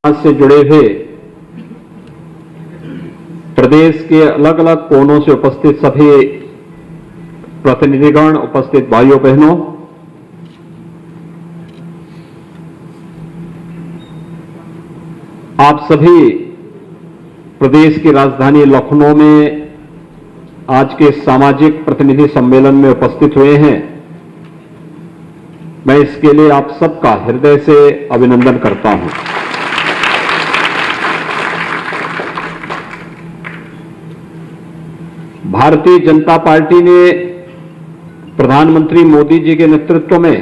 से जुड़े हुए प्रदेश के अलग अलग कोनों से उपस्थित सभी प्रतिनिधिगण, उपस्थित भाइयों बहनों, आप सभी प्रदेश की राजधानी लखनऊ में आज के सामाजिक प्रतिनिधि सम्मेलन में उपस्थित हुए हैं। मैं इसके लिए आप सबका हृदय से अभिनंदन करता हूं। भारतीय जनता पार्टी ने प्रधानमंत्री मोदी जी के नेतृत्व में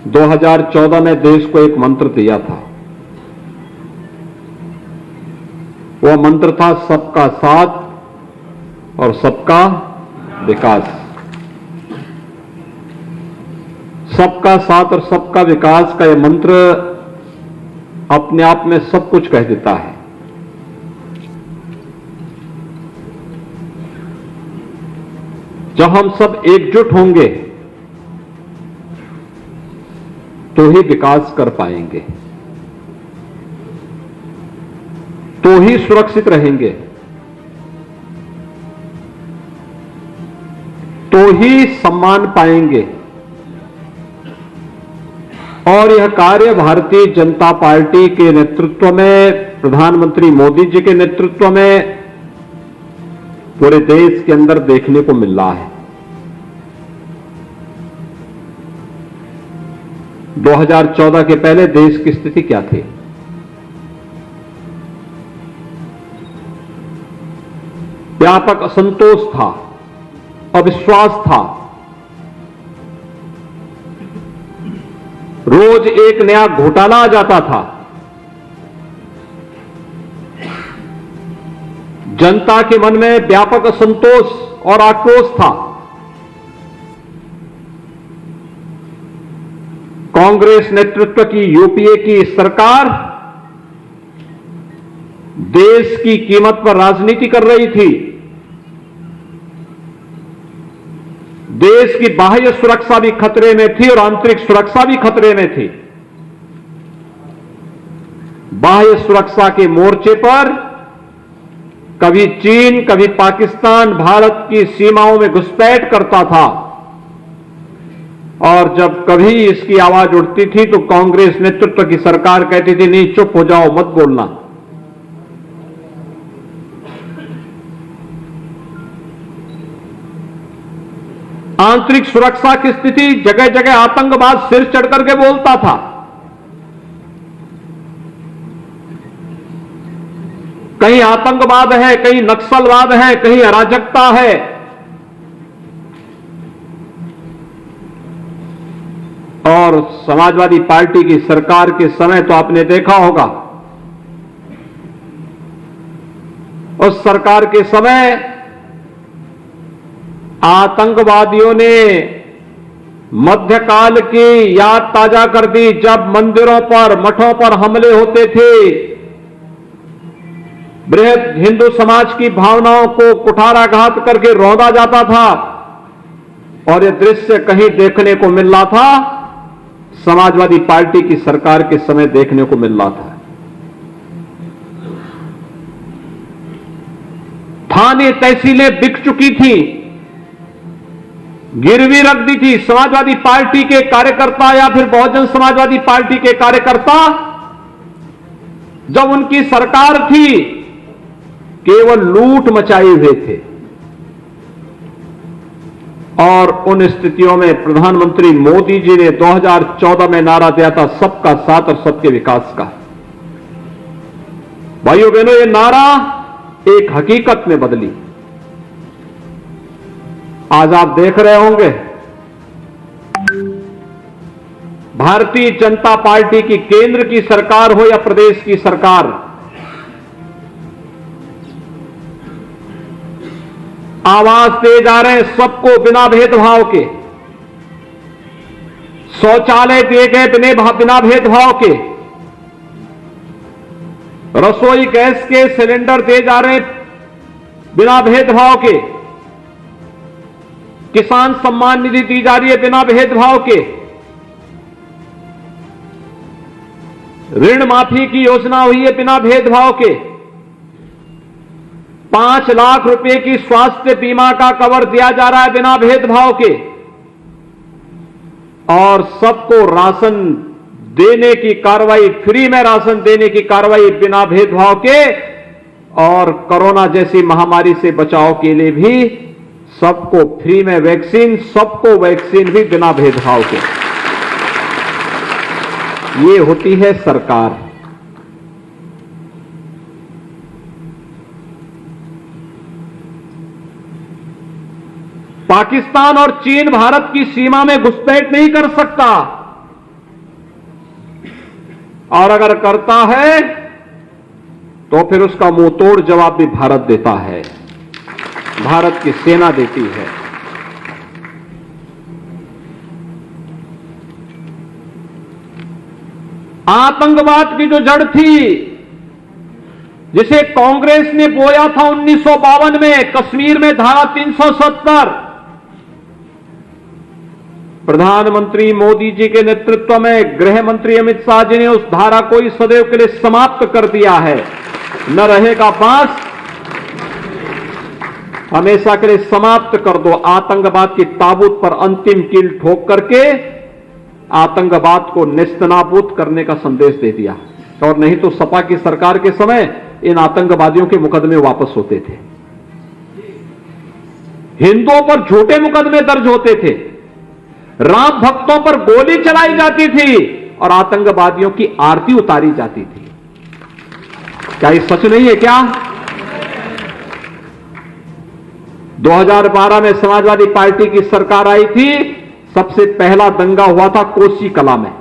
2014 में देश को एक मंत्र दिया था। वह मंत्र था सबका साथ और सबका विकास। सबका साथ और सबका विकास का यह मंत्र अपने आप में सब कुछ कह देता है। जब हम सब एकजुट होंगे तो ही विकास कर पाएंगे, तो ही सुरक्षित रहेंगे, तो ही सम्मान पाएंगे। और यह कार्य भारतीय जनता पार्टी के नेतृत्व में, प्रधानमंत्री मोदी जी के नेतृत्व में पूरे देश के अंदर देखने को मिल रहा है। 2014 के पहले देश की स्थिति क्या थी? व्यापक असंतोष था, अविश्वास था। रोज एक नया घोटाला आ जाता था। जनता के मन में व्यापक असंतोष और आक्रोश था। कांग्रेस नेतृत्व की यूपीए की सरकार देश की कीमत पर राजनीति कर रही थी। देश की बाह्य सुरक्षा भी खतरे में थी और आंतरिक सुरक्षा भी खतरे में थी। बाह्य सुरक्षा के मोर्चे पर कभी चीन, कभी पाकिस्तान भारत की सीमाओं में घुसपैठ करता था, और जब कभी इसकी आवाज उठती थी तो कांग्रेस नेतृत्व की सरकार कहती थी, नहीं चुप हो जाओ, मत बोलना। आंतरिक सुरक्षा की स्थिति, जगह जगह आतंकवाद सिर चढ़ करके बोलता था। कहीं आतंकवाद है, कहीं नक्सलवाद है, कहीं अराजकता है। और समाजवादी पार्टी की सरकार के समय तो आपने देखा होगा, उस सरकार के समय आतंकवादियों ने मध्यकाल की याद ताजा कर दी, जब मंदिरों पर, मठों पर हमले होते थे। बृहद हिंदू समाज की भावनाओं को कुठाराघात करके रौंदा जाता था। और यह दृश्य कहीं देखने को मिल रहा था, समाजवादी पार्टी की सरकार के समय देखने को मिल रहा था। थाने तहसीलें बिक चुकी थी, गिरवी रख दी थी। समाजवादी पार्टी के कार्यकर्ता या फिर बहुजन समाजवादी पार्टी के कार्यकर्ता, जब उनकी सरकार थी, केवल लूट मचाए हुए थे। और उन स्थितियों में प्रधानमंत्री मोदी जी ने 2014 में नारा दिया था, सबका साथ और सबके विकास का। भाइयों बहनों, यह नारा एक हकीकत में बदली। आज आप देख रहे होंगे, भारतीय जनता पार्टी की केंद्र की सरकार हो या प्रदेश की सरकार, आवाज दे जा रहे हैं सबको बिना भेदभाव के। शौचालय दिए गए बिना भेदभाव के। रसोई गैस के सिलेंडर दिए जा रहे हैं बिना भेदभाव के। किसान सम्मान निधि दी जा रही है बिना भेदभाव के। ऋण माफी की योजना हुई है बिना भेदभाव के। 5 लाख रुपए की स्वास्थ्य बीमा का कवर दिया जा रहा है बिना भेदभाव के। और सबको राशन देने की कार्रवाई, फ्री में राशन देने की कार्रवाई बिना भेदभाव के। और कोरोना जैसी महामारी से बचाव के लिए भी सबको फ्री में वैक्सीन, सबको वैक्सीन भी बिना भेदभाव के। ये होती है सरकार। पाकिस्तान और चीन भारत की सीमा में घुसपैठ नहीं कर सकता, और अगर करता है तो फिर उसका मुंहतोड़ जवाब भी भारत देता है, भारत की सेना देती है। आतंकवाद की जो जड़ थी, जिसे कांग्रेस ने बोया था 1952 में कश्मीर में धारा 370, प्रधानमंत्री मोदी जी के नेतृत्व में गृह मंत्री अमित शाह जी ने उस धारा को ही सदैव के लिए समाप्त कर दिया है। न रहेगा बांस, हमेशा के लिए समाप्त कर दो। आतंकवाद की ताबूत पर अंतिम कील ठोक करके आतंकवाद को नेस्तनाबूद करने का संदेश दे दिया। और नहीं तो सपा की सरकार के समय इन आतंकवादियों के मुकदमे वापस होते थे, हिंदुओं पर झूठे मुकदमे दर्ज होते थे, राम भक्तों पर गोली चलाई जाती थी और आतंकवादियों की आरती उतारी जाती थी। क्या ये सच नहीं है क्या? 2012 में समाजवादी पार्टी की सरकार आई थी, सबसे पहला दंगा हुआ था कोसी कला में,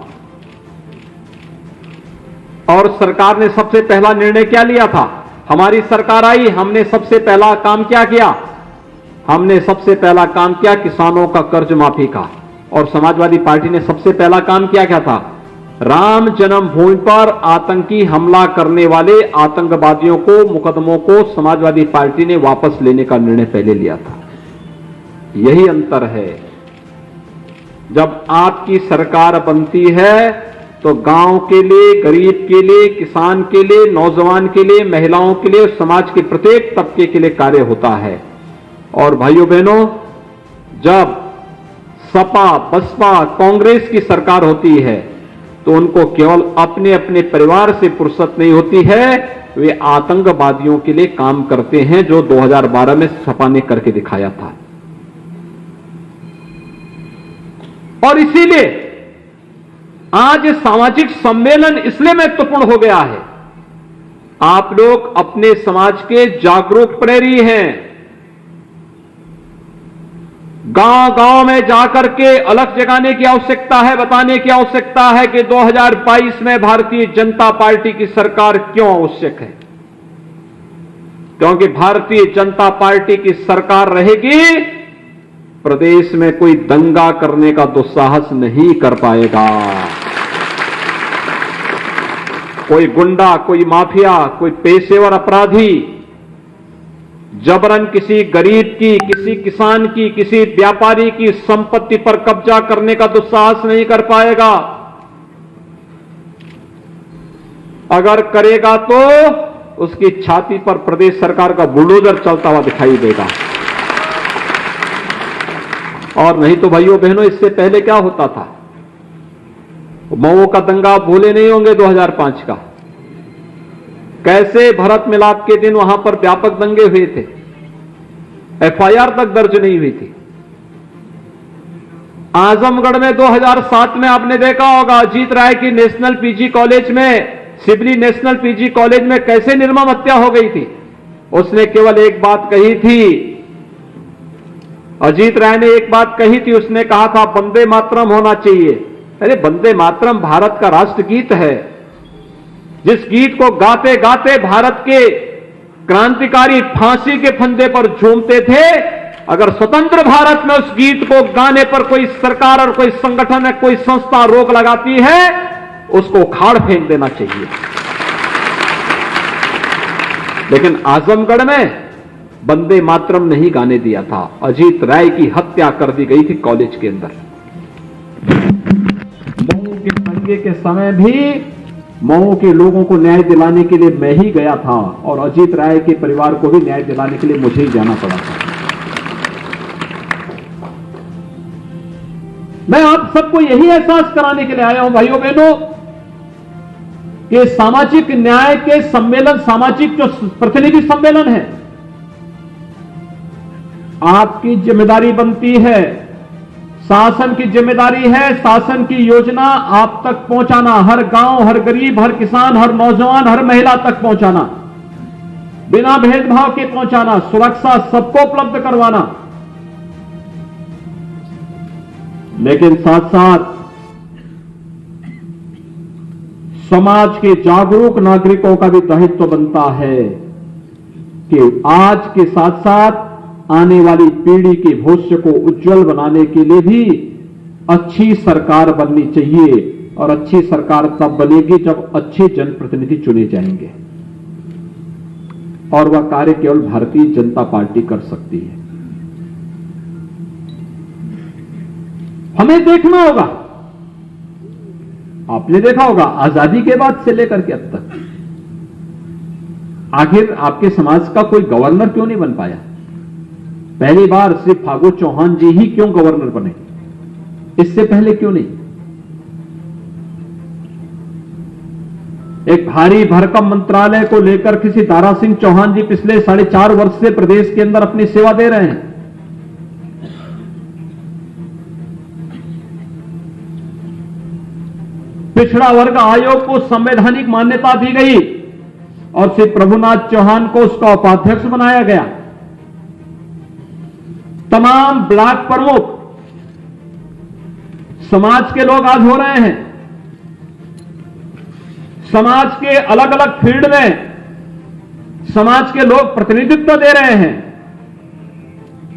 और सरकार ने सबसे पहला निर्णय क्या लिया था? हमारी सरकार आई, हमने सबसे पहला काम क्या किया? हमने सबसे पहला काम किया किसानों का कर्ज माफी का। और समाजवादी पार्टी ने सबसे पहला काम किया क्या था? राम जन्मभूमि पर आतंकी हमला करने वाले आतंकवादियों को, मुकदमों को समाजवादी पार्टी ने वापस लेने का निर्णय पहले लिया था। यही अंतर है। जब आपकी सरकार बनती है तो गांव के लिए, गरीब के लिए, किसान के लिए, नौजवान के लिए, महिलाओं के लिए, समाज के प्रत्येक तबके के लिए कार्य होता है। और भाइयों बहनों, जब सपा, बसपा, कांग्रेस की सरकार होती है तो उनको केवल अपने अपने परिवार से फुर्सत नहीं होती है, वे आतंकवादियों के लिए काम करते हैं, जो 2012 में सपा ने करके दिखाया था। और इसीलिए आज सामाजिक सम्मेलन इसलिए महत्वपूर्ण हो गया है। आप लोग अपने समाज के जागरूक प्रहरी हैं। गांव गांव में जाकर के अलग जगाने की आवश्यकता है, बताने की आवश्यकता है कि 2022 में भारतीय जनता पार्टी की सरकार क्यों आवश्यक है। क्योंकि भारतीय जनता पार्टी की सरकार रहेगी, प्रदेश में कोई दंगा करने का दुस्साहस नहीं कर पाएगा। कोई गुंडा, कोई माफिया, कोई पेशेवर अपराधी जबरन किसी गरीब की, किसी किसान की, किसी व्यापारी की संपत्ति पर कब्जा करने का दुस्साहस नहीं कर पाएगा। अगर करेगा तो उसकी छाती पर प्रदेश सरकार का बुलडोजर चलता हुआ दिखाई देगा। और नहीं तो भाइयों बहनों, इससे पहले क्या होता था? मऊ का दंगा भूले नहीं होंगे 2005 का। कैसे भरत मिलाप के दिन वहां पर व्यापक दंगे हुए थे, एफआईआर तक दर्ज नहीं हुई थी। आजमगढ़ में 2007 में आपने देखा होगा, अजीत राय की नेशनल पीजी कॉलेज में, सिबली नेशनल पीजी कॉलेज में कैसे निर्मम हत्या हो गई थी। उसने केवल एक बात कही थी, अजीत राय ने एक बात कही थी, उसने कहा था वंदे मातरम होना चाहिए। अरे वंदे मातरम भारत का राष्ट्रगीत है, जिस गीत को गाते गाते भारत के क्रांतिकारी फांसी के फंदे पर झूमते थे। अगर स्वतंत्र भारत में उस गीत को गाने पर कोई सरकार और कोई संगठन या कोई संस्था रोक लगाती है, उसको उखाड़ फेंक देना चाहिए। लेकिन आजमगढ़ में वंदे मातरम नहीं गाने दिया था। अजीत राय की हत्या कर दी गई थी कॉलेज के अंदर। मऊ के दंगे के समय भी मऊ के लोगों को न्याय दिलाने के लिए मैं ही गया था और अजीत राय के परिवार को भी न्याय दिलाने के लिए मुझे ही जाना पड़ा था। मैं आप सबको यही एहसास कराने के लिए आया हूं भाइयों बहनों कि सामाजिक न्याय के सम्मेलन, सामाजिक जो प्रतिनिधि सम्मेलन है, आपकी जिम्मेदारी बनती है, शासन की जिम्मेदारी है, शासन की योजना आप तक पहुंचाना, हर गांव, हर गरीब, हर किसान, हर नौजवान, हर महिला तक पहुंचाना, बिना भेदभाव के पहुंचाना, सुरक्षा सबको उपलब्ध करवाना। लेकिन साथ साथ समाज के जागरूक नागरिकों का भी दायित्व बनता है कि आज के साथ साथ आने वाली पीढ़ी के भविष्य को उज्जवल बनाने के लिए भी अच्छी सरकार बननी चाहिए। और अच्छी सरकार तब बनेगी जब अच्छे जनप्रतिनिधि चुने जाएंगे, और वह कार्य केवल भारतीय जनता पार्टी कर सकती है। हमें देखना होगा, आपने देखा होगा आजादी के बाद से लेकर के अब तक आखिर आपके समाज का कोई गवर्नर क्यों नहीं बन पाया? पहली बार श्री फागू चौहान जी ही क्यों गवर्नर बने, इससे पहले क्यों नहीं? एक भारी भरकम मंत्रालय को लेकर किसी दारा सिंह चौहान जी पिछले 4.5 वर्ष से प्रदेश के अंदर अपनी सेवा दे रहे हैं। पिछड़ा वर्ग आयोग को संवैधानिक मान्यता दी गई और श्री प्रभुनाथ चौहान को उसका उपाध्यक्ष बनाया गया। तमाम ब्लॉक प्रमुख समाज के लोग आज हो रहे हैं, समाज के अलग अलग फील्ड में समाज के लोग प्रतिनिधित्व दे रहे हैं।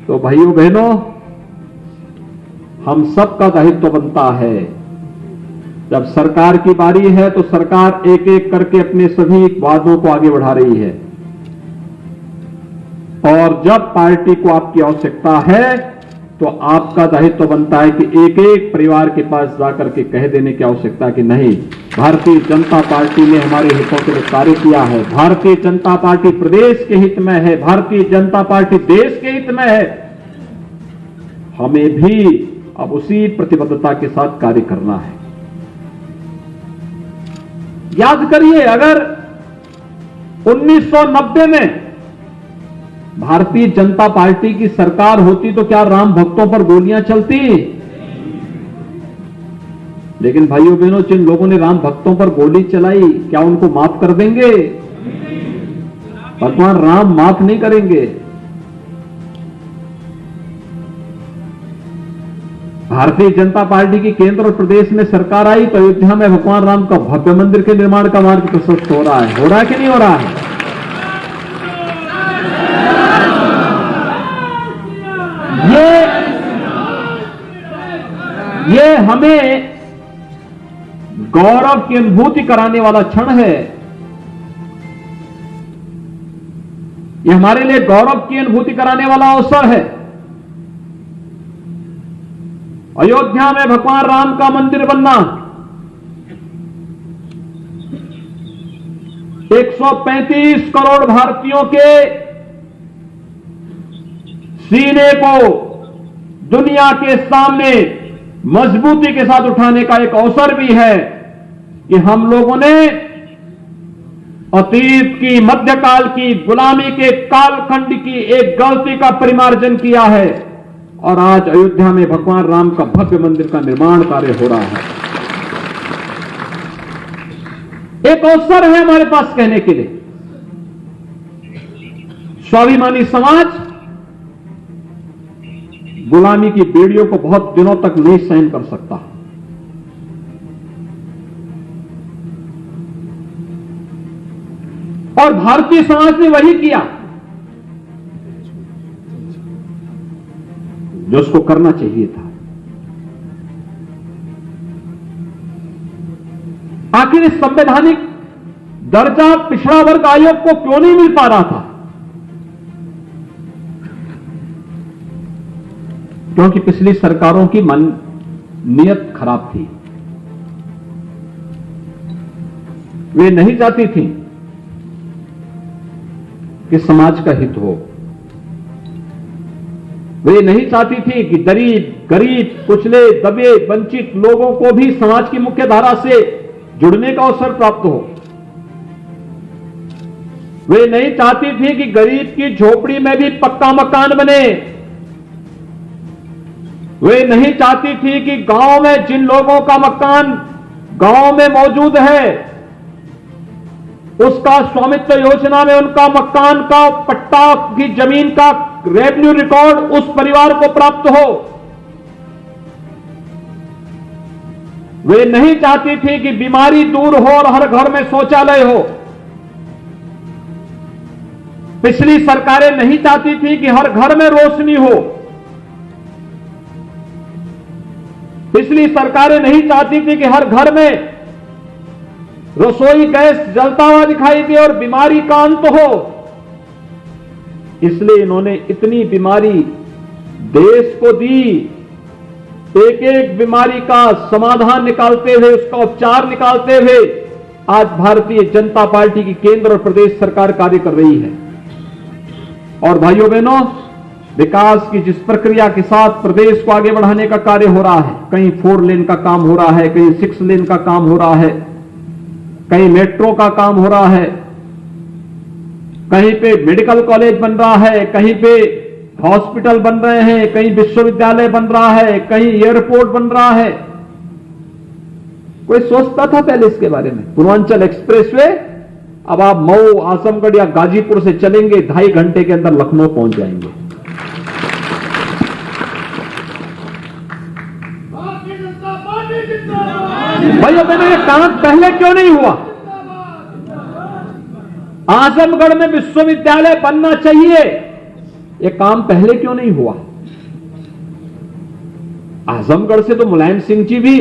तो भाइयों बहनों, हम सबका दायित्व बनता है, जब सरकार की बारी है तो सरकार एक एक करके अपने सभी वादों को आगे बढ़ा रही है, और जब पार्टी को आपकी आवश्यकता है तो आपका दायित्व बनता है कि एक एक परिवार के पास जाकर के कह देने की आवश्यकता कि नहीं, भारतीय जनता पार्टी ने हमारे हितों के लिए कार्य किया है, भारतीय जनता पार्टी प्रदेश के हित में है, भारतीय जनता पार्टी देश के हित में है। हमें भी अब उसी प्रतिबद्धता के साथ कार्य करना है। याद करिए, अगर 1990 में भारतीय जनता पार्टी की सरकार होती तो क्या राम भक्तों पर गोलियां चलती? लेकिन भाइयों बहनों, जिन लोगों ने राम भक्तों पर गोली चलाई, क्या उनको माफ कर देंगे? भगवान राम माफ नहीं करेंगे। भारतीय जनता पार्टी की केंद्र और प्रदेश में सरकार आई तो अयोध्या में भगवान राम का भव्य मंदिर के निर्माण का मार्ग प्रशस्त हो रहा है कि नहीं हो रहा है? ये हमें गौरव की अनुभूति कराने वाला क्षण है। ये हमारे लिए गौरव की अनुभूति कराने वाला अवसर है। अयोध्या में भगवान राम का मंदिर बनना, 135 करोड़ भारतीयों के सीने को दुनिया के सामने मजबूती के साथ उठाने का एक अवसर भी है कि हम लोगों ने अतीत की, मध्यकाल की, गुलामी के कालखंड की एक गलती का परिमार्जन किया है और आज अयोध्या में भगवान राम का भव्य मंदिर का निर्माण कार्य हो रहा है। एक अवसर है हमारे पास कहने के लिए, स्वाभिमानी समाज गुलामी की बेड़ियों को बहुत दिनों तक नहीं सहन कर सकता। और भारतीय समाज ने वही किया जो उसको करना चाहिए था। आखिर इस संवैधानिक दर्जा पिछड़ा वर्ग आयोग को क्यों नहीं मिल पा रहा था? क्योंकि पिछली सरकारों की नियत खराब थी। वे नहीं चाहती थी कि समाज का हित हो। वे नहीं चाहती थी कि गरीब, कुचले, दबे, वंचित लोगों को भी समाज की मुख्य धारा से जुड़ने का अवसर प्राप्त हो। वे नहीं चाहती थी कि गरीब की झोपड़ी में भी पक्का मकान बने। वे नहीं चाहती थी कि गांव में जिन लोगों का मकान गांव में मौजूद है, उसका स्वामित्व योजना में उनका मकान का पट्टा की जमीन का रेवेन्यू रिकॉर्ड उस परिवार को प्राप्त हो। वे नहीं चाहती थी कि बीमारी दूर हो और हर घर में शौचालय हो। पिछली सरकारें नहीं चाहती थी कि हर घर में रोशनी हो। पिछली सरकारें नहीं चाहती थी कि हर घर में रसोई गैस जलता हुआ दिखाई दे और बीमारी का अंत हो। इसलिए इन्होंने इतनी बीमारी देश को दी, एक एक बीमारी का समाधान निकालते हुए, उसका उपचार निकालते हुए आज भारतीय जनता पार्टी की केंद्र और प्रदेश सरकार कार्य कर रही है। और भाइयों बहनों, विकास की जिस प्रक्रिया के साथ प्रदेश को आगे बढ़ाने का कार्य हो रहा है, कहीं 4 लेन का काम हो रहा है, कहीं 6 लेन का काम हो रहा है, कहीं मेट्रो का काम हो रहा है, कहीं पे मेडिकल कॉलेज बन रहा है, कहीं पे हॉस्पिटल बन रहे हैं, कहीं विश्वविद्यालय बन रहा है, कहीं एयरपोर्ट बन रहा है। कोई सोचता था पहले इसके बारे में? पूर्वांचल एक्सप्रेसवे, अब आप मऊ, आजमगढ़ या गाजीपुर से चलेंगे, 2.5 घंटे के अंदर लखनऊ पहुंच जाएंगे। भाइयों बहनों, ये काम पहले क्यों नहीं हुआ? आजमगढ़ में विश्वविद्यालय बनना चाहिए, ये काम पहले क्यों नहीं हुआ? आजमगढ़ से तो मुलायम सिंह जी भी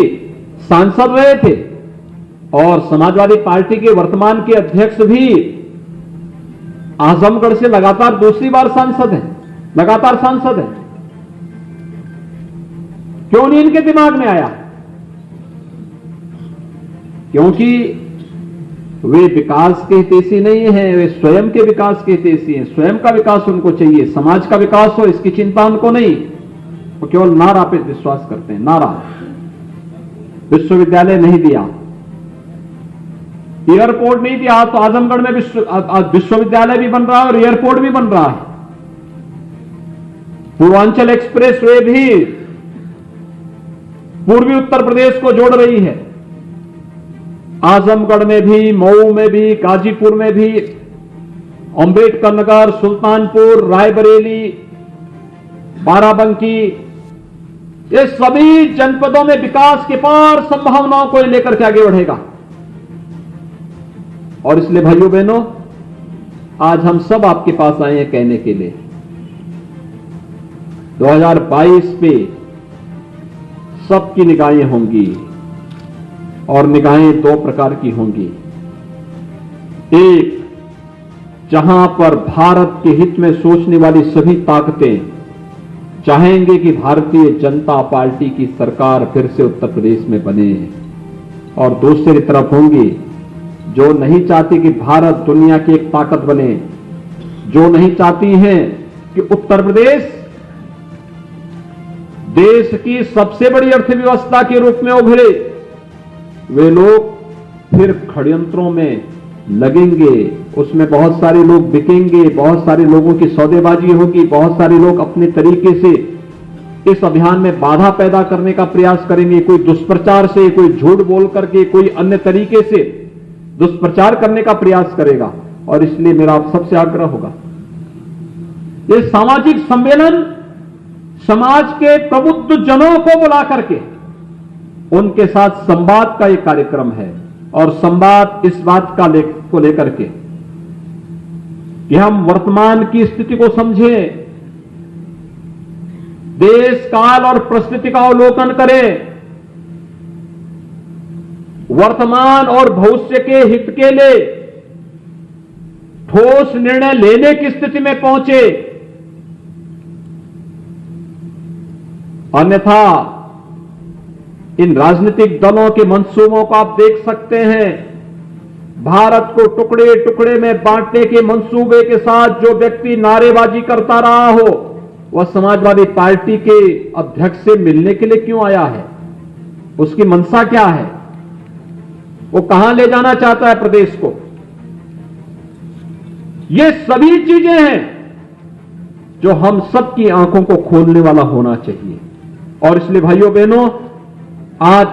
सांसद रहे थे और समाजवादी पार्टी के वर्तमान के अध्यक्ष भी आजमगढ़ से लगातार दूसरी बार सांसद हैं, लगातार सांसद हैं। क्यों नहीं इनके दिमाग में आया? क्योंकि वे विकास के हितैषी नहीं हैं, वे स्वयं के विकास के हितैषी हैं। स्वयं का विकास उनको चाहिए, समाज का विकास हो इसकी चिंता उनको नहीं। वो केवल नारा पे विश्वास करते हैं, नारा। विश्वविद्यालय नहीं दिया, एयरपोर्ट नहीं दिया, तो आजमगढ़ में विश्वविद्यालय भी बन रहा है और एयरपोर्ट भी बन रहा है। पूर्वांचल एक्सप्रेस वे भी पूर्वी उत्तर प्रदेश को जोड़ रही है। आजमगढ़ में भी, मऊ में भी, गाजीपुर में भी, अंबेडकर नगर, सुल्तानपुर, रायबरेली, बाराबंकी, ये सभी जनपदों में विकास के पार संभावनाओं को लेकर के आगे बढ़ेगा। और इसलिए भाइयों बहनों, आज हम सब आपके पास आए हैं कहने के लिए 2022 पे सबकी निगाहें होंगी और निगाहें 2 प्रकार की होंगी। एक, जहां पर भारत के हित में सोचने वाली सभी ताकतें चाहेंगे कि भारतीय जनता पार्टी की सरकार फिर से उत्तर प्रदेश में बने, और दूसरी तरफ होंगी जो नहीं चाहती कि भारत दुनिया की एक ताकत बने, जो नहीं चाहती हैं कि उत्तर प्रदेश देश की सबसे बड़ी अर्थव्यवस्था के रूप में उभरे। वे लोग फिर षड्यंत्रों में लगेंगे, उसमें बहुत सारे लोग बिकेंगे, बहुत सारे लोगों की सौदेबाजी होगी, बहुत सारे लोग अपने तरीके से इस अभियान में बाधा पैदा करने का प्रयास करेंगे। कोई दुष्प्रचार से, कोई झूठ बोल करके, कोई अन्य तरीके से दुष्प्रचार करने का प्रयास करेगा। और इसलिए मेरा आप सबसे आग्रह होगा, ये सामाजिक सम्मेलन समाज के प्रबुद्ध जनों को बुला करके उनके साथ संवाद का एक कार्यक्रम है। और संवाद इस बात का को लेकर के कि हम वर्तमान की स्थिति को समझें, देश काल और परिस्थिति का अवलोकन करें, वर्तमान और भविष्य के हित के लिए ठोस निर्णय लेने की स्थिति में पहुंचे। अन्यथा इन राजनीतिक दलों के मंसूबों को आप देख सकते हैं भारत को टुकड़े टुकड़े में बांटने के मंसूबे के साथ जो व्यक्ति नारेबाजी करता रहा हो, वह समाजवादी पार्टी के अध्यक्ष से मिलने के लिए क्यों आया है? उसकी मंशा क्या है? वो कहां ले जाना चाहता है प्रदेश को? ये सभी चीजें हैं जो हम सबकी आंखों को खोलने वाला होना चाहिए। और इसलिए भाइयों बहनों, आज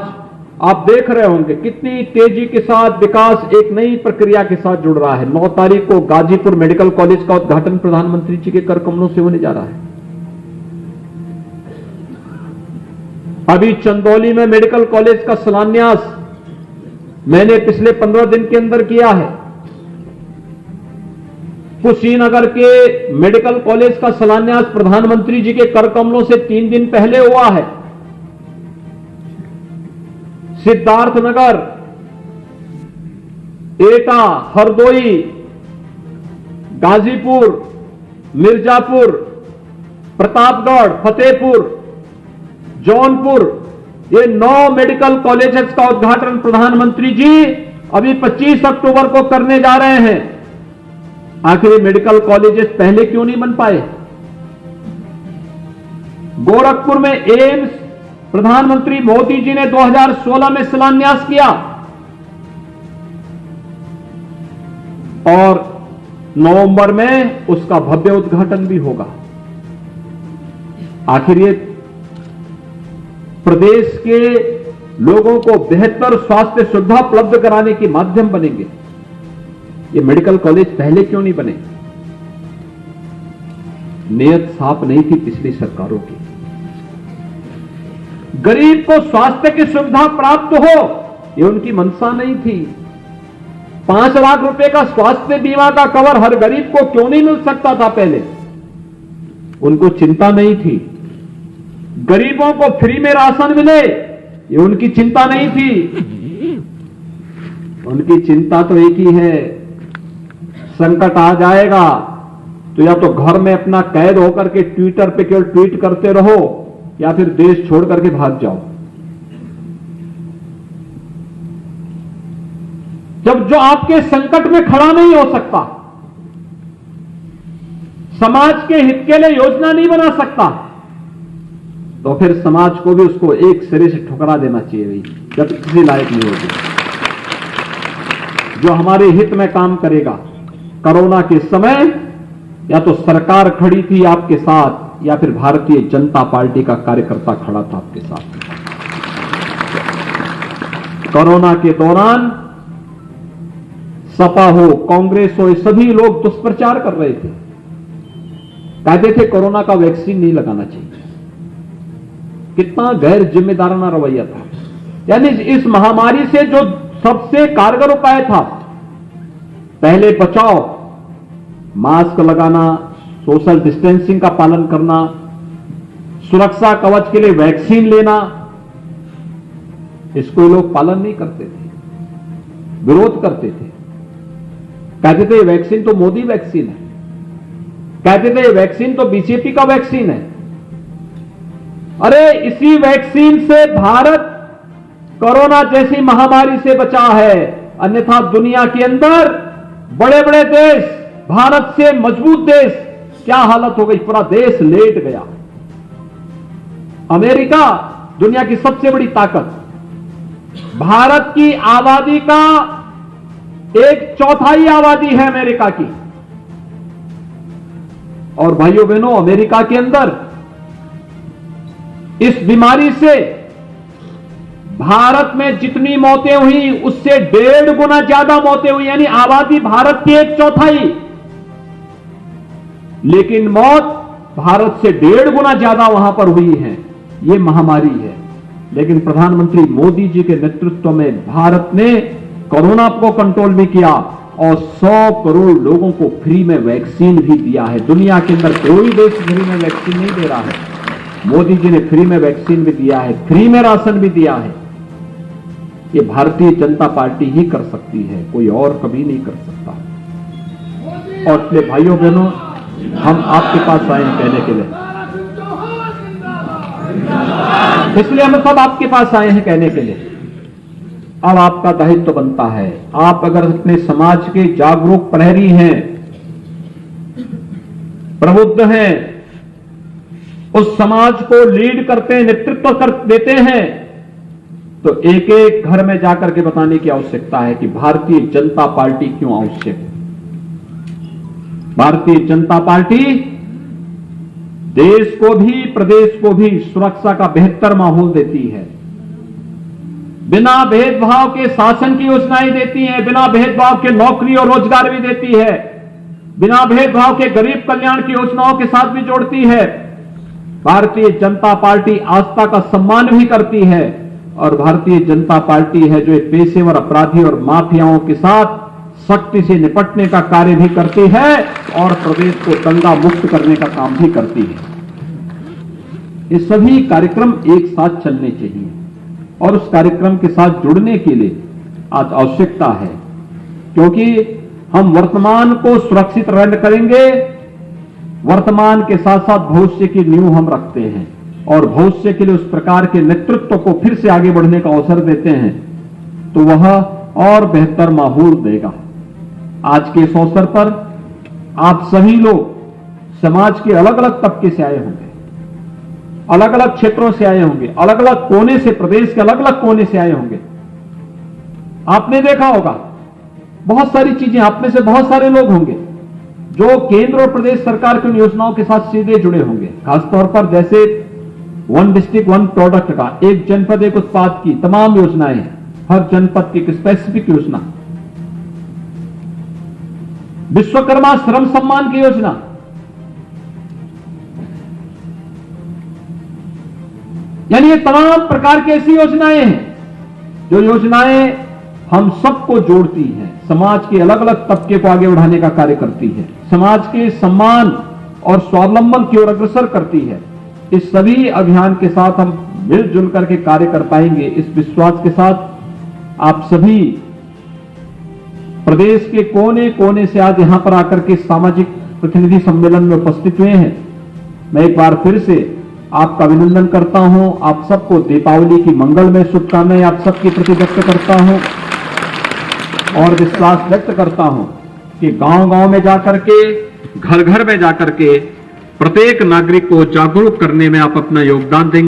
आप देख रहे होंगे कितनी तेजी के साथ विकास एक नई प्रक्रिया के साथ जुड़ रहा है। 9 तारीख को गाजीपुर मेडिकल कॉलेज का उद्घाटन प्रधानमंत्री जी के कर कमलों से होने जा रहा है। अभी चंदौली में मेडिकल कॉलेज का शिलान्यास मैंने पिछले 15 दिन के अंदर किया है। कुशीनगर के मेडिकल कॉलेज का शिलान्यास प्रधानमंत्री जी के कर कमलों से 3 दिन पहले हुआ है। सिद्धार्थनगर, एटा, हरदोई, गाजीपुर, मिर्जापुर, प्रतापगढ़, फतेहपुर, जौनपुर, ये 9 मेडिकल कॉलेजेस का उद्घाटन प्रधानमंत्री जी अभी 25 अक्टूबर को करने जा रहे हैं। आखिर ये मेडिकल कॉलेजेस पहले क्यों नहीं बन पाए? गोरखपुर में एम्स प्रधानमंत्री मोदी जी ने 2016 में शिलान्यास किया और नवंबर में उसका भव्य उद्घाटन भी होगा। आखिर ये प्रदेश के लोगों को बेहतर स्वास्थ्य सुविधा उपलब्ध कराने के माध्यम बनेंगे। ये मेडिकल कॉलेज पहले क्यों नहीं बने? नीयत साफ नहीं थी पिछली सरकारों की। गरीब को स्वास्थ्य की सुविधा प्राप्त हो, ये उनकी मंशा नहीं थी। 5 लाख रुपए का स्वास्थ्य बीमा का कवर हर गरीब को क्यों नहीं मिल सकता था पहले? उनको चिंता नहीं थी। गरीबों को फ्री में राशन मिले, ये उनकी चिंता नहीं थी। उनकी चिंता तो एक ही है, संकट आ जाएगा तो या तो घर में अपना कैद होकर के ट्विटर पे केवल ट्वीट करते रहो या फिर देश छोड़ करके भाग जाओ। जब जो आपके संकट में खड़ा नहीं हो सकता, समाज के हित के लिए योजना नहीं बना सकता, तो फिर समाज को भी उसको एक सिरे से ठुकरा देना चाहिए भाई, जब किसी लायक नहीं होगी। जो हमारे हित में काम करेगा। कोरोना के समय या तो सरकार खड़ी थी आपके साथ या फिर भारतीय जनता पार्टी का कार्यकर्ता खड़ा था आपके साथ। कोरोना के दौरान सपा हो, कांग्रेस हो, ये सभी लोग दुष्प्रचार कर रहे थे। कहते थे कोरोना का वैक्सीन नहीं लगाना चाहिए। कितना गैर जिम्मेदाराना रवैया था। यानी इस महामारी से जो सबसे कारगर उपाय था, पहले बचाव, मास्क लगाना, सोशल डिस्टेंसिंग का पालन करना, सुरक्षा कवच के लिए वैक्सीन लेना, इसको लोग पालन नहीं करते थे, विरोध करते थे। कहते थे वैक्सीन तो मोदी वैक्सीन है, कहते थे वैक्सीन तो बीजेपी का वैक्सीन है। अरे इसी वैक्सीन से भारत कोरोना जैसी महामारी से बचा है, अन्यथा दुनिया के अंदर बड़े बड़े देश, भारत से मजबूत देश, क्या हालत हो गई, पूरा देश लेट गया। अमेरिका दुनिया की सबसे बड़ी ताकत, भारत की आबादी का 1/4 आबादी है अमेरिका की। और भाइयों बहनों, अमेरिका के अंदर इस बीमारी से भारत में जितनी मौतें हुई उससे 1.5 गुना ज्यादा मौतें हुई, यानी आबादी भारत की 1/4, लेकिन मौत भारत से 1.5 गुना ज्यादा वहां पर हुई है। यह महामारी है। लेकिन प्रधानमंत्री मोदी जी के नेतृत्व में भारत ने कोरोना को कंट्रोल भी किया और 100 करोड़ लोगों को फ्री में वैक्सीन भी दिया है। दुनिया के अंदर कोई देश फ्री में वैक्सीन नहीं दे रहा है। मोदी जी ने फ्री में वैक्सीन भी दिया है, फ्री में राशन भी दिया है। ये भारतीय जनता पार्टी ही कर सकती है, कोई और कभी नहीं कर सकता। और इसलिए भाइयों बहनों, हम आपके पास आए हैं कहने के लिए, इसलिए हम सब आपके पास आए हैं कहने के लिए अब आपका दायित्व बनता है, आप अगर अपने समाज के जागरूक प्रहरी हैं, प्रबुद्ध हैं, उस समाज को लीड करते हैं, नेतृत्व कर देते हैं, तो एक एक घर में जाकर के बताने की आवश्यकता है कि भारतीय जनता पार्टी क्यों आवश्यक है। भारतीय जनता पार्टी देश को भी, प्रदेश को भी सुरक्षा का बेहतर माहौल देती है, बिना भेदभाव के शासन की योजनाएं देती है, बिना भेदभाव के नौकरी और रोजगार भी देती है, बिना भेदभाव के गरीब कल्याण की योजनाओं के साथ भी जोड़ती है। भारतीय जनता पार्टी आस्था का सम्मान भी करती है, और भारतीय जनता पार्टी है जो पेशेवर अपराधी और माफियाओं के साथ सख्ती से निपटने का कार्य भी करती है और प्रदेश को दंगा मुक्त करने का काम भी करती है। ये सभी कार्यक्रम एक साथ चलने चाहिए, और उस कार्यक्रम के साथ जुड़ने के लिए आज आवश्यकता है, क्योंकि हम वर्तमान को सुरक्षित करेंगे, वर्तमान के साथ साथ भविष्य की नींव हम रखते हैं, और भविष्य के लिए उस प्रकार के नेतृत्व को फिर से आगे बढ़ने का अवसर देते हैं, तो वह और बेहतर माहौल देगा। आज के इस अवसर पर आप सभी लोग समाज के अलग अलग तबके से आए होंगे, अलग अलग क्षेत्रों से आए होंगे, अलग अलग कोने से, प्रदेश के अलग अलग कोने से आए होंगे। आपने देखा होगा बहुत सारी चीजें, आप में से बहुत सारे लोग होंगे जो केंद्र और प्रदेश सरकार की योजनाओं के साथ सीधे जुड़े होंगे। खासतौर पर जैसे वन डिस्ट्रिक्ट वन प्रोडक्ट का, एक जनपद एक उत्पाद की तमाम योजनाएं, हर जनपद की एक स्पेसिफिक योजना, विश्वकर्मा श्रम सम्मान की योजना, यानी ये तमाम प्रकार की ऐसी योजनाएं हैं जो योजनाएं हम सबको जोड़ती हैं, समाज के अलग अलग तबके को आगे बढ़ाने का कार्य करती है, समाज के सम्मान और स्वावलंबन की ओर अग्रसर करती है। इस सभी अभियान के साथ हम मिलजुल करके कार्य कर पाएंगे, इस विश्वास के साथ आप सभी प्रदेश के कोने कोने से आज यहां पर आकर के सामाजिक प्रतिनिधि सम्मेलन में उपस्थित हुए हैं। मैं एक बार फिर से आपका अभिनंदन करता हूं, आप सबको दीपावली की मंगलमय शुभकामनाएं आप सबके प्रति व्यक्त करता हूं, और विश्वास व्यक्त करता हूं कि गांव गांव में जाकर के, घर घर में जाकर के प्रत्येक नागरिक को जागरूक करने में आप अपना योगदान देंगे।